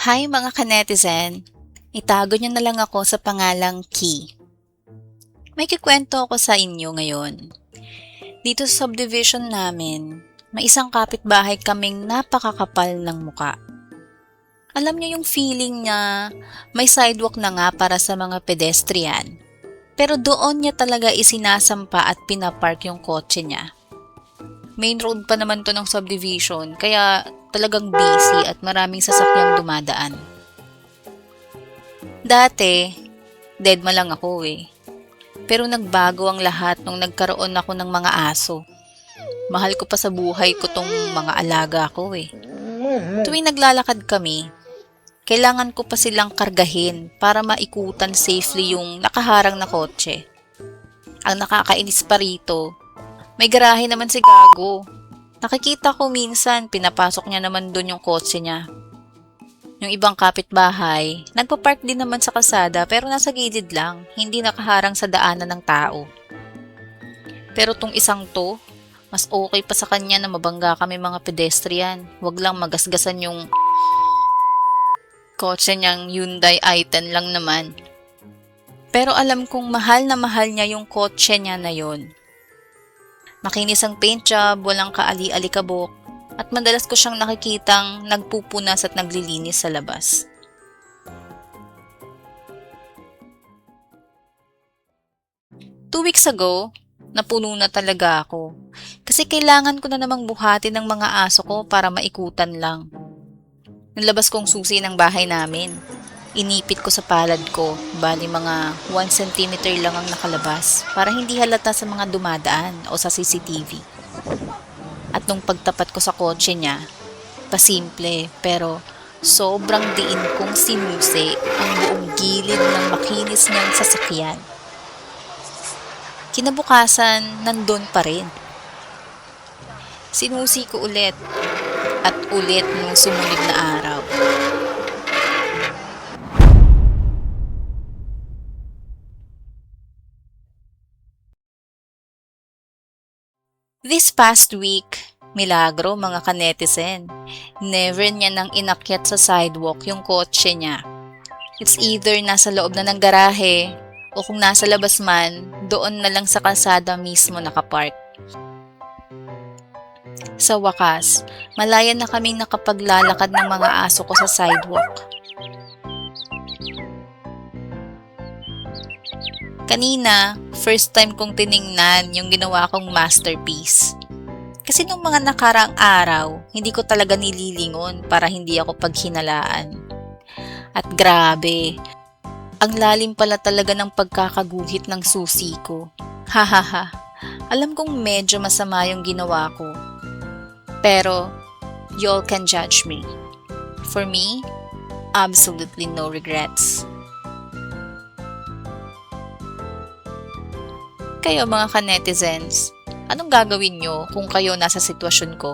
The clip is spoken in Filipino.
Hi mga kanetizen! Itago niyo na lang ako sa pangalang Key. May kikwento ako sa inyo ngayon. Dito sa subdivision namin, may isang kapitbahay kaming napakakapal ng muka. Alam niyo yung feeling niya, may sidewalk na nga para sa mga pedestrian. Pero doon niya talaga isinasampa at pinapark yung kotse niya. Main road pa naman to ng subdivision, kaya talagang busy at maraming sasakyang dumadaan. Dati, deadma lang ako eh. Pero nagbago ang lahat nung nagkaroon ako ng mga aso. Mahal ko pa sa buhay ko tong mga alaga ko eh. Tuwing naglalakad kami, kailangan ko pa silang kargahin para maikutan safely yung nakaharang na kotse. Ang nakakainis pa rito, may garahe naman si Gago. Nakikita ko minsan, pinapasok niya naman dun yung kotse niya. Yung ibang kapitbahay, nagpa-park din naman sa kalsada pero nasa gilid lang, hindi nakaharang sa daanan ng tao. Pero tong isang to, mas okay pa sa kanya na mabangga kami mga pedestrian. Wag lang magasgasan yung kotse niyang Hyundai i10 lang naman. Pero alam kong mahal na mahal niya yung kotse niya na yon. Makinis ang paint job, walang kaali-alikabok, at madalas ko siyang nakikitang nagpupunas at naglilinis sa labas. Two weeks ago, napuno na talaga ako. Kasi kailangan ko na namang buhatin ng mga aso ko para maikutan lang. Nilabas kong susi ng bahay namin. Inipit ko sa palad ko, bali mga 1 centimeter lang ang nakalabas para hindi halata sa mga dumadaan o sa CCTV. At nung pagtapat ko sa kotse niya, pasimple pero sobrang diin kong sinusi ang buong gilid ng makinis niyang sasakyan. Kinabukasan, nandun pa rin. Sinusi ko ulit at ulit nung sumunod na araw. This past week, milagro mga kanetizen, never niya nang inakyat sa sidewalk yung kotse niya. It's either nasa loob na ng garahe o kung nasa labas man, doon na lang sa kalsada mismo nakapark. Sa wakas, malaya na kaming nakapaglalakad ng mga aso ko sa sidewalk. Kanina, first time kong tiningnan yung ginawa kong masterpiece. Kasi nung mga nakarang araw, hindi ko talaga nililingon para hindi ako paghinalaan. At grabe, ang lalim pala talaga ng pagkakaguhit ng susi ko. Hahaha, alam kong medyo masama yung ginawa ko. Pero, y'all can judge me. For me, absolutely no regrets. Kayo mga ka-netizens, anong gagawin nyo kung kayo nasa sitwasyon ko?